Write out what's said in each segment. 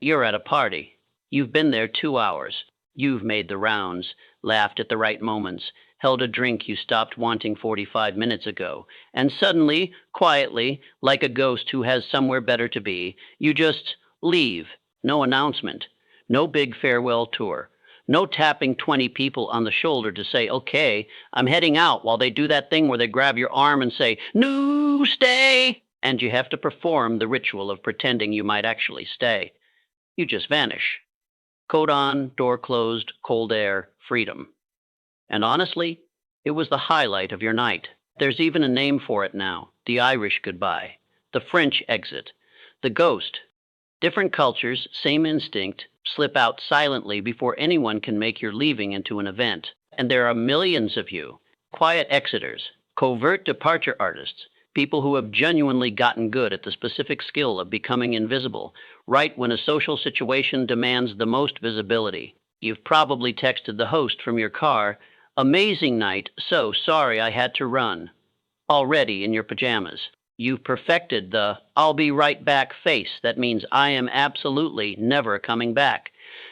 You're at a party. You've been there 2 hours. You've made the rounds, laughed at the right moments, held a drink you stopped wanting 45 minutes ago, and suddenly, quietly, like a ghost who has somewhere better to be, you just leave. No announcement. No big farewell tour. No tapping 20 people on the shoulder to say, okay, I'm heading out, while they do that thing where they grab your arm and say, no, stay. And you have to perform the ritual of pretending you might actually stay. You just vanish. Coat on, door closed, cold air, freedom. And honestly, it was the highlight of your night. There's even a name for it now: the Irish goodbye, the French exit, the ghost. Different cultures, same instinct, slip out silently before anyone can make your leaving into an event. And there are millions of you, quiet exiters, covert departure artists, people who have genuinely gotten good at the specific skill of becoming invisible, right when a social situation demands the most visibility. You've probably texted the host from your car, amazing night, so sorry I had to run, already in your pajamas. You've perfected the I'll be right back face that means I am absolutely never coming back.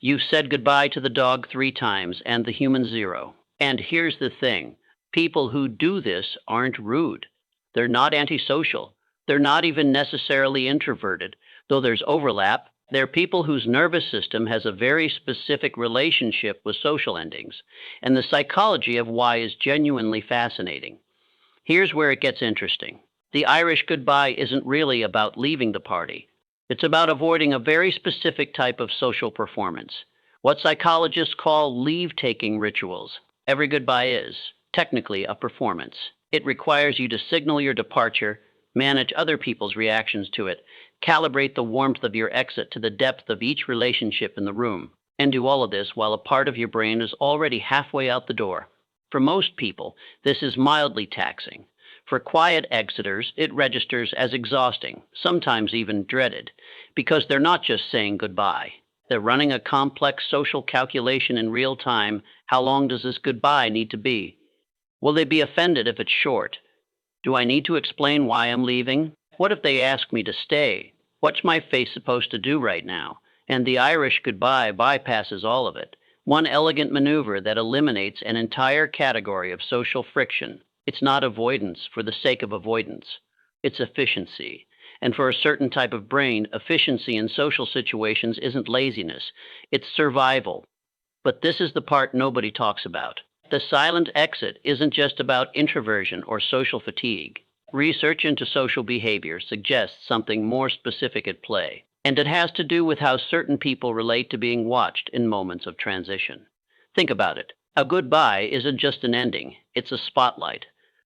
You've said goodbye to the dog 3 times and the human zero. And here's the thing: people who do this aren't rude. They're not antisocial. They're not even necessarily introverted, though there's overlap. They're people whose nervous system has a very specific relationship with social endings, and the psychology of why is genuinely fascinating. Here's where it gets interesting. The Irish goodbye isn't really about leaving the party. It's about avoiding a very specific type of social performance, what psychologists call leave-taking rituals. Every goodbye is, technically, a performance. It requires you to signal your departure, manage other people's reactions to it, calibrate the warmth of your exit to the depth of each relationship in the room, and do all of this while a part of your brain is already halfway out the door. For most people, this is mildly taxing. For quiet exiters, it registers as exhausting, sometimes even dreaded, because they're not just saying goodbye. They're running a complex social calculation in real time. How long does this goodbye need to be? Will they be offended if it's short? Do I need to explain why I'm leaving? What if they ask me to stay? What's my face supposed to do right now? And the Irish goodbye bypasses all of it. One elegant maneuver that eliminates an entire category of social friction. It's not avoidance for the sake of avoidance. It's efficiency. And for a certain type of brain, efficiency in social situations isn't laziness, it's survival. But this is the part nobody talks about. The silent exit isn't just about introversion or social fatigue. Research into social behavior suggests something more specific at play, and it has to do with how certain people relate to being watched in moments of transition. Think about it. A goodbye isn't just an ending, it's a spotlight.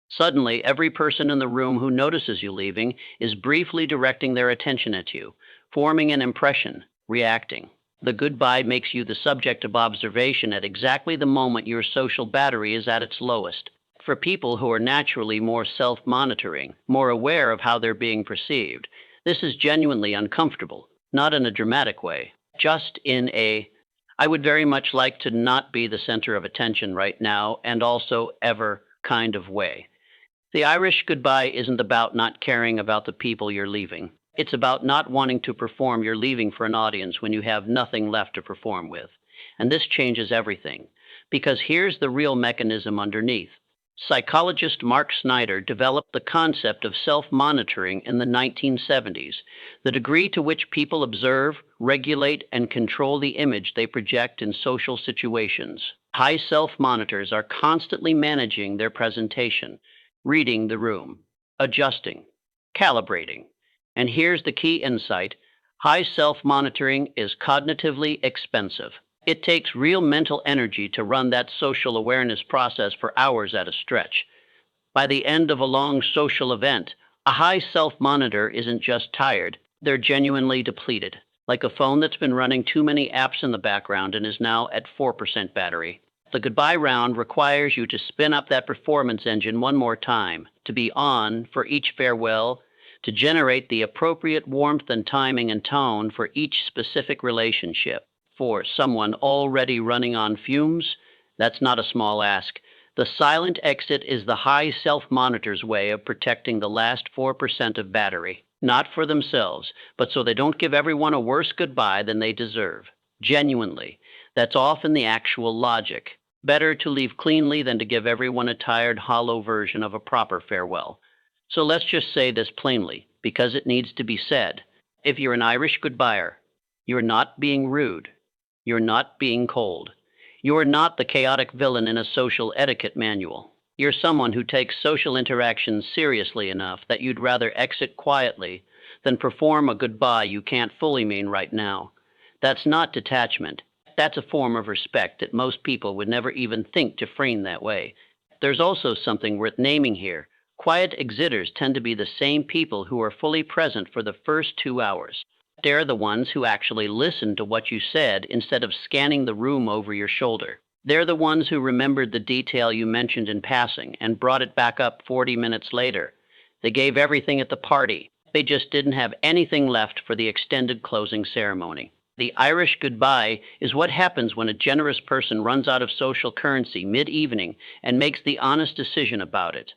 Suddenly, every person in the room who notices you leaving is briefly directing their attention at you, forming an impression, reacting. The goodbye makes you the subject of observation at exactly the moment your social battery is at its lowest. For people who are naturally more self-monitoring, more aware of how they're being perceived, this is genuinely uncomfortable, not in a dramatic way, just in a, I would very much like to not be the center of attention right now and also ever kind of way. The Irish goodbye isn't about not caring about the people you're leaving. It's about not wanting to perform your leaving for an audience when you have nothing left to perform with. And this changes everything, because here's the real mechanism underneath. Psychologist Mark Snyder developed the concept of self-monitoring in the 1970s, the degree to which people observe, regulate, and control the image they project in social situations. High self-monitors are constantly managing their presentation, reading the room, adjusting, calibrating. And here's the key insight: high self-monitoring is cognitively expensive. It takes real mental energy to run that social awareness process for hours at a stretch. By the end of a long social event, a high self-monitor isn't just tired, they're genuinely depleted, like a phone that's been running too many apps in the background and is now at 4% battery. The goodbye round requires you to spin up that performance engine one more time, to be on for each farewell, to generate the appropriate warmth and timing and tone for each specific relationship. For someone already running on fumes, that's not a small ask. The silent exit is the high self-monitor's way of protecting the last 4% of battery. Not for themselves, but so they don't give everyone a worse goodbye than they deserve. Genuinely. That's often the actual logic. Better to leave cleanly than to give everyone a tired, hollow version of a proper farewell. So let's just say this plainly, because it needs to be said. If you're an Irish goodbyer, you're not being rude. You're not being cold. You're not the chaotic villain in a social etiquette manual. You're someone who takes social interactions seriously enough that you'd rather exit quietly than perform a goodbye you can't fully mean right now. That's not detachment. That's a form of respect that most people would never even think to frame that way. There's also something worth naming here. Quiet exiters tend to be the same people who are fully present for the first 2 hours. They're the ones who actually listen to what you said instead of scanning the room over your shoulder. They're the ones who remembered the detail you mentioned in passing and brought it back up 40 minutes later. They gave everything at the party. They just didn't have anything left for the extended closing ceremony. The Irish goodbye is what happens when a generous person runs out of social currency mid-evening and makes the honest decision about it.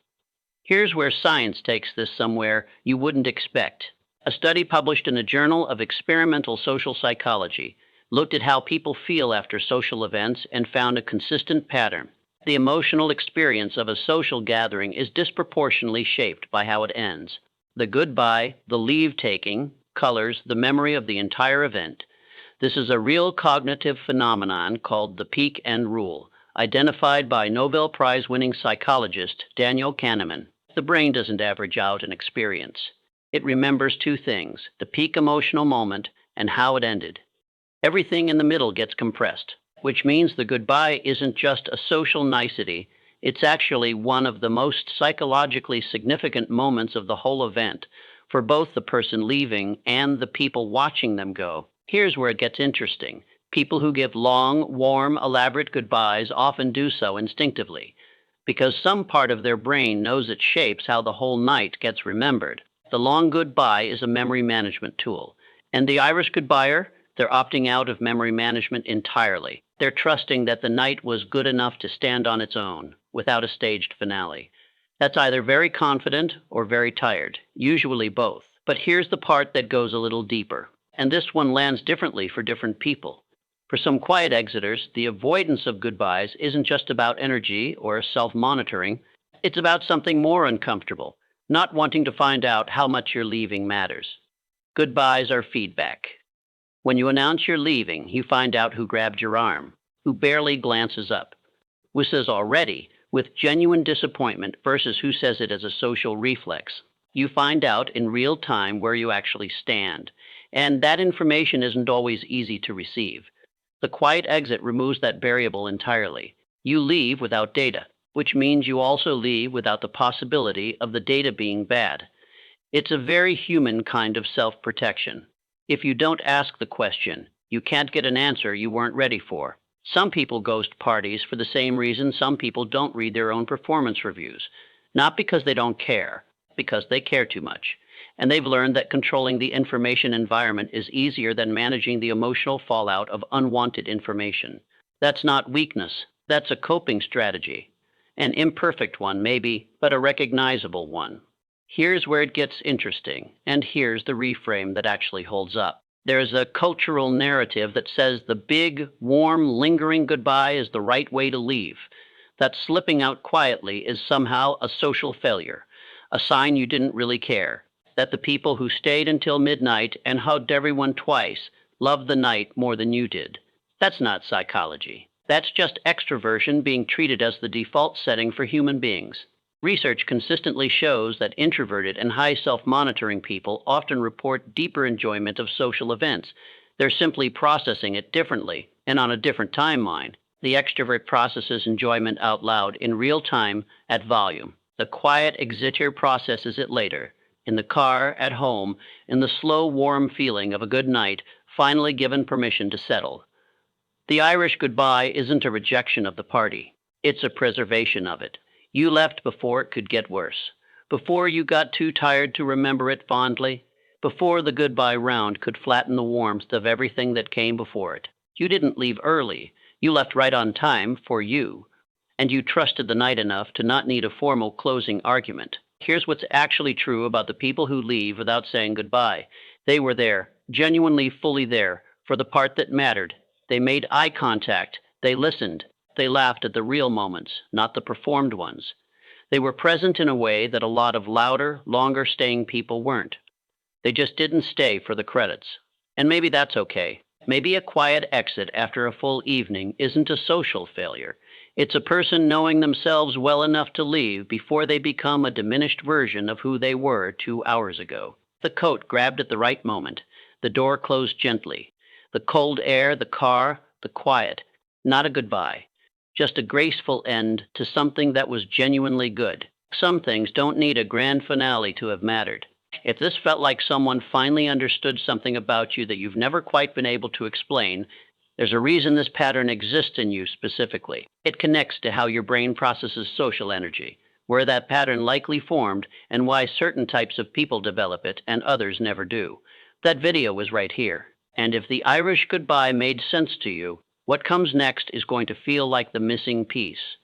Here's where science takes this somewhere you wouldn't expect. A study published in a journal of experimental social psychology looked at how people feel after social events and found a consistent pattern. The emotional experience of a social gathering is disproportionately shaped by how it ends. The goodbye, the leave taking, colors the memory of the entire event. This is a real cognitive phenomenon called the peak end rule, identified by Nobel Prize winning psychologist Daniel Kahneman. The brain doesn't average out an experience. It remembers two things: the peak emotional moment and how it ended. Everything in the middle gets compressed, which means the goodbye isn't just a social nicety, it's actually one of the most psychologically significant moments of the whole event, for both the person leaving and the people watching them go. Here's where it gets interesting. People who give long, warm, elaborate goodbyes often do so instinctively, because some part of their brain knows it shapes how the whole night gets remembered. The long goodbye is a memory management tool. And the Irish goodbyer, they're opting out of memory management entirely. They're trusting that the night was good enough to stand on its own, without a staged finale. That's either very confident or very tired, usually both. But here's the part that goes a little deeper, and this one lands differently for different people. For some quiet exiters, the avoidance of goodbyes isn't just about energy or self-monitoring. It's about something more uncomfortable, not wanting to find out how much your leaving matters. Goodbyes are feedback. When you announce you're leaving, you find out who grabbed your arm, who barely glances up, who says already with genuine disappointment versus who says it as a social reflex. You find out in real time where you actually stand, and that information isn't always easy to receive. The quiet exit removes that variable entirely. You leave without data, which means you also leave without the possibility of the data being bad. It's a very human kind of self-protection. If you don't ask the question, you can't get an answer you weren't ready for. Some people ghost parties for the same reason some people don't read their own performance reviews. Not because they don't care, because they care too much. And they've learned that controlling the information environment is easier than managing the emotional fallout of unwanted information. That's not weakness, that's a coping strategy. An imperfect one, maybe, but a recognizable one. Here's where it gets interesting, and here's the reframe that actually holds up. There's a cultural narrative that says the big, warm, lingering goodbye is the right way to leave, that slipping out quietly is somehow a social failure, a sign you didn't really care, that the people who stayed until midnight and hugged everyone twice loved the night more than you did. That's not psychology. That's just extroversion being treated as the default setting for human beings. Research consistently shows that introverted and high self-monitoring people often report deeper enjoyment of social events. They're simply processing it differently and on a different timeline. The extrovert processes enjoyment out loud in real time at volume. The quiet exiter processes it later, in the car, at home, in the slow, warm feeling of a good night, finally given permission to settle. The Irish goodbye isn't a rejection of the party. It's a preservation of it. You left before it could get worse, before you got too tired to remember it fondly, before the goodbye round could flatten the warmth of everything that came before it. You didn't leave early. You left right on time for you, and you trusted the night enough to not need a formal closing argument. Here's what's actually true about the people who leave without saying goodbye. They were there, genuinely fully there, for the part that mattered. They made eye contact. They listened. They laughed at the real moments, not the performed ones. They were present in a way that a lot of louder, longer staying people weren't. They just didn't stay for the credits. And maybe that's okay. Maybe a quiet exit after a full evening isn't a social failure. It's a person knowing themselves well enough to leave before they become a diminished version of who they were 2 hours ago. The coat grabbed at the right moment. The door closed gently. The cold air, the car, the quiet. Not a goodbye. Just a graceful end to something that was genuinely good. Some things don't need a grand finale to have mattered. If this felt like someone finally understood something about you that you've never quite been able to explain, there's a reason this pattern exists in you specifically. It connects to how your brain processes social energy, where that pattern likely formed, and why certain types of people develop it and others never do. That video was right here. And if the Irish goodbye made sense to you, what comes next is going to feel like the missing piece.